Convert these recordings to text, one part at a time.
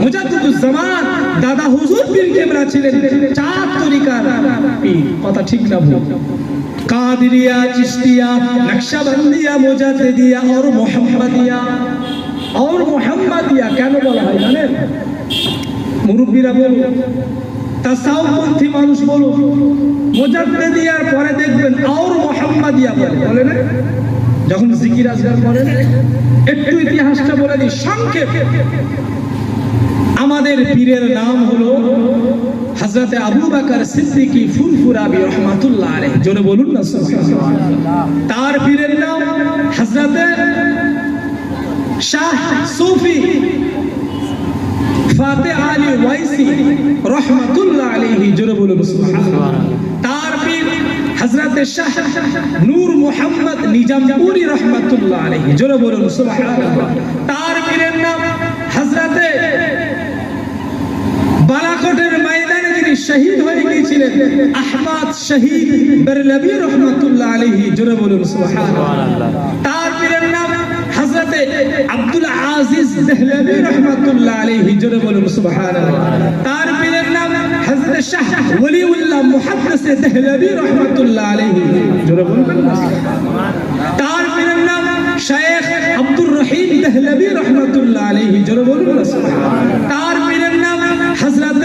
মুজাদ্দিদুজ্জামান দাদা হুজুর পীর কেবলা ছিলেন 4 তরিকার পীর, কথা ঠিক না ভুল? কাদেরিয়া, চিশতিয়া, নকশবন্দিয়া, মুজাদ্দিদিয়া और মুহাম্মাদিয়া। और মুহাম্মাদিয়া কেন বলা হয় জানেন? মুরব্বিরা বলুন, তাসাউফপন্থী মানুষ বলুন, মুজাদ্দিদিয়ার পরে দেখবেন और মুহাম্মাদিয়া বলে না? যখন জিকির আজকার করেন, একটু ইতিহাসটা বলে দিই সংক্ষেপে। আমাদের পীরের নাম হলো হযরত আবু বকর সিদ্দিকী ফুরফুরাবি রহমাতুল্লাহ আলাইহি, জোরে বলুন না সুবহানাল্লাহ। তার পীরের নাম হযরত শাহ সুফি ফাতেহ আলী ওয়াইসি রহমাতুল্লাহ আলাইহি, জোরে বলুন সুবহানাল্লাহ। তার পীর হযরত শাহ নূর মুহাম্মদ নিজামপুরি রহমাতুল্লাহ আলাইহি, জোরে বলুন সুবহানাল্লাহ। তার পীরের নাম হযরত বালাকোটের ময়দানে যিনি শহীদ হয়ে গিয়েছিলেন আহমদ শহীদ বেরলভী রহমাতুল্লাহ আলাইহি, জোরে বলুন সুবহানাল্লাহ। তার পীরের নাম হযরত আব্দুল আজিজ দেহলভী রহমাতুল্লাহ আলাইহি, জোরে বলুন সুবহানাল্লাহ। তার পীরের নাম হযরত শাহ ওলিউল্লাহ মুহাদ্দিস দেহলভী রহমাতুল্লাহ আলাইহি, জোরে বলুন সুবহানাল্লাহ। তার পীরের নাম শেখ আব্দুর রহিম দেহলভী রহমাতুল্লাহ আলাইহি, জোরে বলুন সুবহানাল্লাহ। তার পীরের নাম হযরত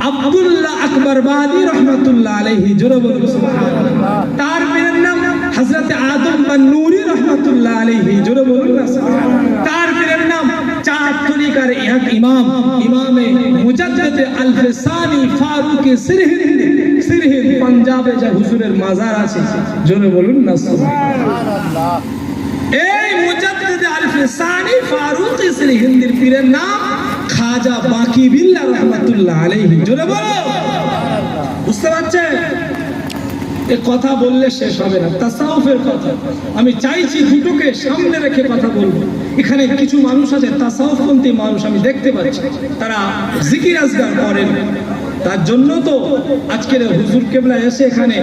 আব্দুল্লাহ আকবর বাদি রহমাতুল্লাহ আলাইহি, জোরে বলুন সুবহানাল্লাহ। তার পীরের নাম হযরত আদম বান্নুরি রহমাতুল্লাহ আলাইহি, জোরে বলুন সুবহানাল্লাহ। তার পীরের নাম 4 তরিকার এক ইমাম ইমামে মুজাদ্দিদ আল-ফিসানি ফারুক সিরহিন্দ পাঞ্জাবে যা হুজুরের মাজার আছে, জোরে বলুন না সুবহানাল্লাহ। এই মুজাদ্দিদ আল-ফিসানি ফারুক সিরহিন্দির পীরের নাম খাজা বাকি বিল্লাহ রহমাতুল্লাহ আলাইহি, জোরে বলো। বুঝতে পারছেন? এই কথা বললে শেষ হবে না, তাসাউফের কথা। আমি চাইছি দুটোকে সামনে রেখে কথা বলবো। এখানে কিছু মানুষ আছে তাসাউফপন্থী মানুষ, আমি দেখতে পাচ্ছি তারা জিকির আজকার করেন। তার জন্য তো আজকের হুজুর কেবলা এসে এখানে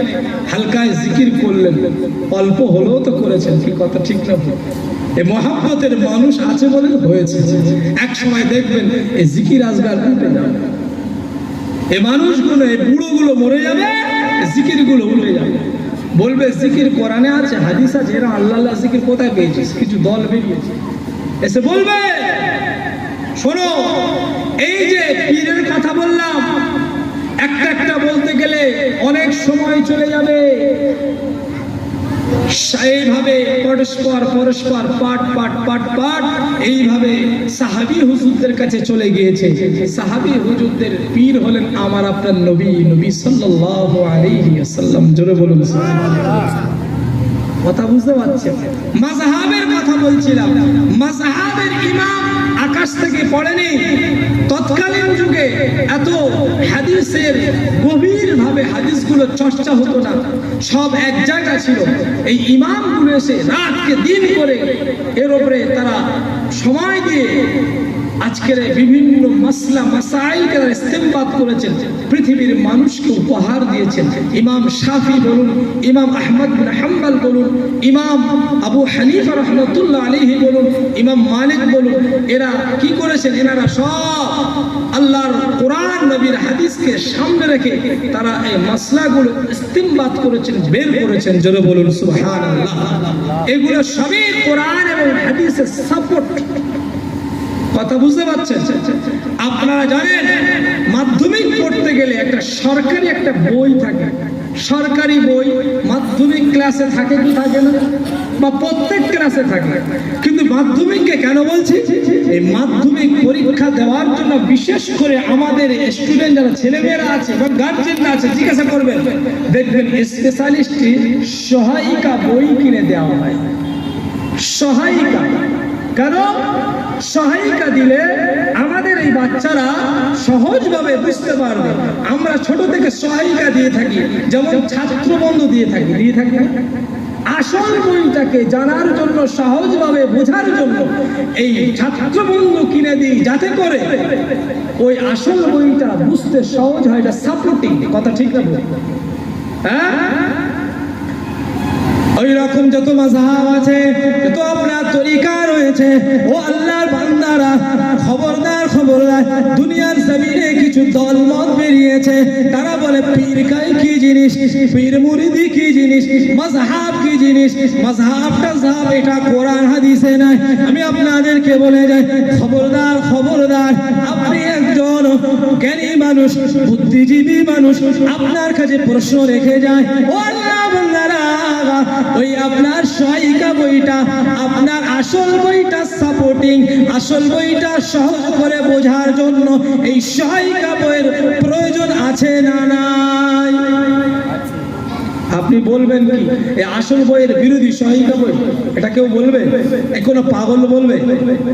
হালকায় জিকির করলেন, অল্প হলেও তো করেছেন, কি কথা ঠিক না? এই মহাব্বতের মানুষ আছে বলে হয়েছে। এক সময় দেখবেন এই জিকির আজগার উঠে যাবে, এই মানুষগুলো, এই বুড়োগুলো মরে যাবে, জিকির গুলো উঠে যাবে। বলবে জিকির কোরআনে আছে, হাদিস আছে, এরা আল্লাহ আল্লাহ জিকির কোথায় পেয়েছিস? কিছু দল বেরিয়েছে এসে বলবে শোনো, এই যে পীরের কথা বললাম, একটা একটা বলতে গেলে অনেক সময় চলে যাবে। এইভাবে পরস্পর পাট এইভাবে সাহাবী হুজুরদের কাছে চলে গিয়েছে। সাহাবী হুজুরদের পীর হলেন আমার আপনার নবী সাল্লাল্লাহু আলাইহি ওয়াসাল্লাম, জোরে বলুন সুবহানাল্লাহ। কথা বুঝতে পারছেন? মাযহাবের কথা বলছিলাম। মাযহাবের ইমাম আকাশ থেকে পড়েনি। তৎকালীন যুগে এত হাদিসের গভীরভাবে হাদিসগুলো চর্চা হতো না, সব এক জায়গা ছিল। এই ইমামগুলো এসে রাতকে দিন করে এর উপরে তারা সময় দিয়ে আজকের বিভিন্ন মাসলা মাসাইলকে তারা ইস্তেমবাদ করেছেন, পৃথিবীর মানুষকে উপহার দিয়েছেন। ইমাম শাফি বলুন, ইমাম আহমদ বিন হাম্বল বলুন, ইমাম আবু হানিফা রহমাতুল্লাহ আলাইহি বলুন, ইমাম মালিক বলুন, এরা কি করেছেন? এনারা সব আল্লাহর কোরআন নবীর হাদিসকে সামনে রেখে তারা এই মাসলাগুলো ইস্তেমবাদ করেছেন, বের করেছেন, জোরে বলুন সুবহানাল্লাহ। এগুলো সবই কোরআন এবং হাদিসের সাপোর্ট। কথা বুঝতে পারছেন? আপনারা জানেন মাধ্যমিক পড়তে গেলে একটা সরকারি একটা বই থাকে, সরকারি বই মাধ্যমিক ক্লাসে থাকে কি থাকে না? বা প্রত্যেক ক্লাসে থাকে। কিন্তু মাধ্যমিককে কেন বলছি? এই মাধ্যমিক পরীক্ষা দেওয়ার জন্য বিশেষ করে আমাদের স্টুডেন্ট যারা ছেলেমেয়েরা আছে বা গার্জেনরা আছে জিজ্ঞাসা করবেন, দেখবেন স্পেশালিস্টটি সহায়িকা বই কিনে দেওয়া হয়। সহায়িকা কেন? সহায়িকা দিলে আমাদের এই বাচ্চারা সহজভাবে বুঝতে পারবে। আমরা ছোট থেকে সহায়িকা দিয়ে থাকি, যেমন ছাত্র বন্ধু দিয়ে থাকি আসল বইটাকে জানার জন্য, সহজভাবে বোঝার জন্য এই ছাত্র বন্ধু কিনে দিই, যাতে করে ওই আসল বইটা বুঝতে সহজ হয়। এটা সাপোর্টিং কথা, ঠিক না? হ্যাঁ, ওই রকম যত মাযহাব আছে, যত আপনার তরিকা রয়েছে, ও আল্লাহর বান্দারা খবর যায় দুনিয়ার জমিনে কিছু দলমত বেরিয়েছে, তারা বলে পীর কাই কি জিনিস, পীর মুরিদি কি জিনিস, মাযহাব কি জিনিস, মাযহাবটা জাব এটা কোরআন হাদিসে নাই। আমি আপনাদেরকে বলে যাই, খবরদার খবরদার, আপনি একজন জ্ঞানী মানুষ, বুদ্ধিজীবী মানুষ, আপনার কাছে প্রশ্ন রেখে যায়, ও আল্লাহ বান্দারা, ওই আপনার সহায়িকা বইটা, আপনার আসল বইটা সাপোর্টিং, আসল বইটা সহজ করে বোঝার জন্য এই সহায়িকা বইয়ের প্রয়োজন আছে না নাই? আপনি বলবেন কি এই আসল বইয়ের বিরোধী সহায়িকা বই? এটা কেউ বলবে? কোনো পাগল বলবে?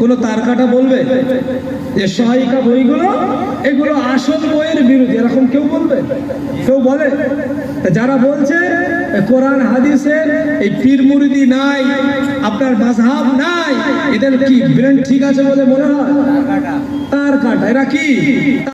কোনো তারকাটা বলবে যে সহায়িকা বইগুলো এগুলো আসল বইয়ের বিরোধী? এরকম কেউ বলবে? কেউ বলে? যারা বলছে কোরআন হাদিসের এই পীর মুরিদি নাই, আপনার মাযহাব নাই, এদের কি ব্রেন ঠিক আছে বলে মনে হয়? তার কাটা। এরা কি